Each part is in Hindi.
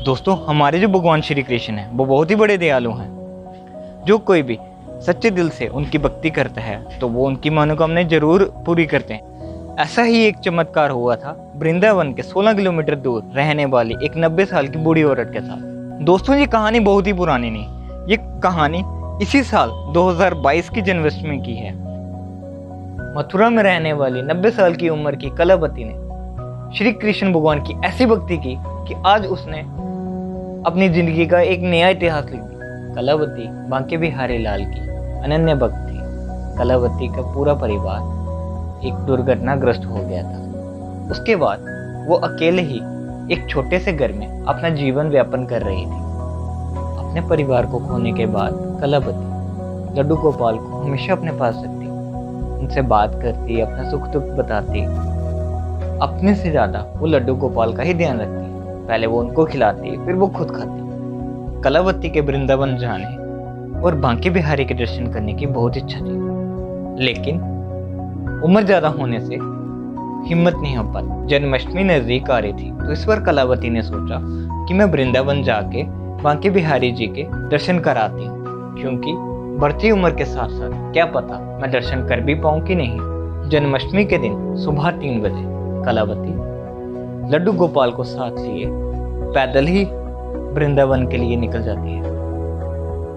दोस्तों, हमारे जो भगवान श्री कृष्ण हैं वो बहुत ही बड़े दयालु हैं। जो कोई भी सच्चे दिल से उनकी भक्ति करता है तो वो उनकी मनोकामनाएं जरूर पूरी करते हैं। ऐसा ही एक चमत्कार हुआ था वृंदावन के 16 किलोमीटर दूर रहने वाली एक 90 साल की बूढ़ी औरत के साथ। दोस्तों, ये कहानी बहुत ही पुरानी नहीं, ये कहानी इसी साल 2022 की जन्माष्टमी की है। मथुरा में रहने वाली 90 साल की उम्र की कलावती ने श्री कृष्ण भगवान की ऐसी भक्ति की कि आज उसने अपनी जिंदगी का एक नया इतिहास लिख दिया। कलावती बांके बिहारी लाल की अनन्य भक्त थी। कलावती का पूरा परिवार एक दुर्घटनाग्रस्त हो गया था। उसके बाद वो अकेले ही एक छोटे से घर में अपना जीवन व्यापन कर रही थी। अपने परिवार को खोने के बाद कलावती लड्डू गोपाल को हमेशा अपने पास रखती, उनसे बात करती, अपना सुख दुख बताती। अपने से ज्यादा वो लड्डू गोपाल का ही ध्यान रखती। पहले वो उनको खिलाती, फिर वो खुद खाती। कलावती के वृंदावन जाने और बांके बिहारी के दर्शन करने की बहुत इच्छा थी, लेकिन उम्र ज्यादा होने से हिम्मत नहीं हो पाती। जन्माष्टमी नजदीक आ रही थी तो इस बार कलावती ने सोचा कि मैं वृंदावन जाके बांके बिहारी जी के दर्शन कराती हूँ, क्योंकि बढ़ती उम्र के साथ साथ क्या पता मैं दर्शन कर भी पाऊँ कि नहीं। जन्माष्टमी के दिन सुबह 3 बजे कलावती लड्डू गोपाल को साथ लिए पैदल ही वृंदावन के लिए निकल जाती है।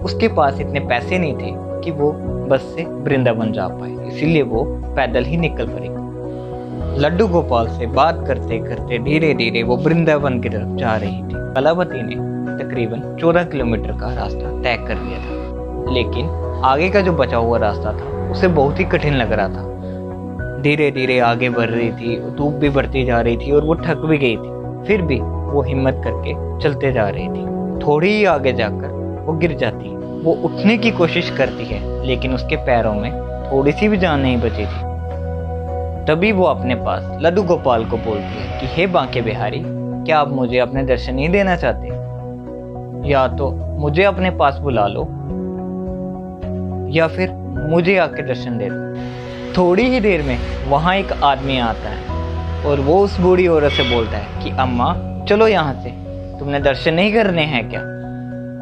उसके पास इतने पैसे नहीं थे कि वो बस से वृंदावन जा पाए, इसीलिए वो पैदल ही निकल पड़ी। लड्डू गोपाल से बात करते करते धीरे धीरे वो वृंदावन की तरफ जा रही थी। कलावती ने तकरीबन 14 किलोमीटर का रास्ता तय कर लिया था, लेकिन आगे का जो बचा हुआ रास्ता था उसे बहुत ही कठिन लग रहा था। धीरे धीरे आगे बढ़ रही थी, धूप भी बढ़ती जा रही थी और वो थक भी गई थी, फिर भी वो हिम्मत करके चलते जा रही थी। थोड़ी ही आगे जाकर वो गिर जाती है। वो उठने की कोशिश करती है, लेकिन उसके पैरों में थोड़ी सी भी जान नहीं बची थी। तभी वो अपने पास लड्डू गोपाल को बोलती है कि हे बांके बिहारी, क्या आप मुझे अपने दर्शन नहीं देना चाहते? या तो मुझे अपने पास बुला लो या फिर मुझे आके दर्शन दे दो। थोड़ी ही देर में वहाँ एक आदमी आता है और वो उस बूढ़ी औरत से बोलता है कि अम्मा चलो यहाँ से, तुमने दर्शन नहीं करने हैं क्या?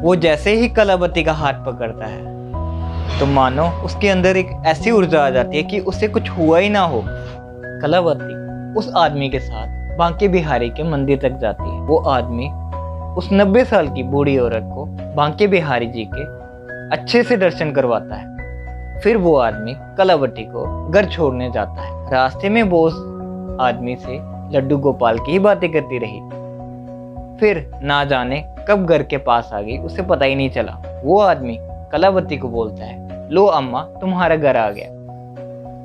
वो जैसे ही कलावती का हाथ पकड़ता है तो मानो उसके अंदर एक ऐसी ऊर्जा आ जाती है कि उससे कुछ हुआ ही ना हो। कलावती उस आदमी के साथ बांके बिहारी के मंदिर तक जाती है। वो आदमी उस 90 साल की बूढ़ी औरत को बांके बिहारी जी के अच्छे से दर्शन करवाता है। फिर वो आदमी कलावती को घर छोड़ने जाता है। रास्ते में वो उस आदमी से लड्डू गोपाल की ही बातें करती रही। फिर ना जाने कब घर के पास आ गई, उसे पता ही नहीं चला। वो आदमी कलावती को बोलता है, लो अम्मा तुम्हारा घर आ गया।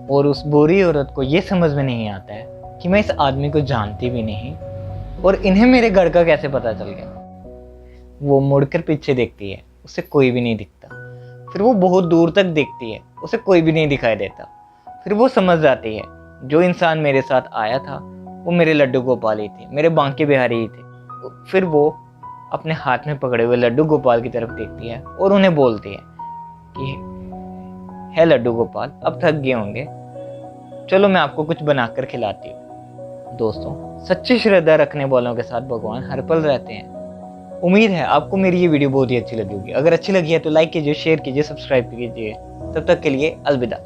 और उस बूढ़ी औरत को ये समझ में नहीं आता है कि मैं इस आदमी को जानती भी नहीं और इन्हें मेरे घर का कैसे पता चल गया। वो मुड़कर पीछे देखती है, उसे कोई भी नहीं दिखता। फिर वो बहुत दूर तक देखती है, उसे कोई भी नहीं दिखाई देता। फिर वो समझ जाती है जो इंसान मेरे साथ आया था वो मेरे लड्डू गोपाल ही थे, मेरे बांके बिहारी ही थे। फिर वो अपने हाथ में पकड़े हुए लड्डू गोपाल की तरफ देखती है और उन्हें बोलती है कि है लड्डू गोपाल, अब थक गए होंगे, चलो मैं आपको कुछ बनाकर खिलाती हूँ। दोस्तों, सच्ची श्रद्धा रखने वालों के साथ भगवान हर पल रहते हैं। उम्मीद है आपको मेरी ये वीडियो बहुत ही अच्छी लगी होगी। अगर अच्छी लगी है तो लाइक कीजिए, शेयर कीजिए, सब्सक्राइब कीजिए। तब तक के लिए अलविदा।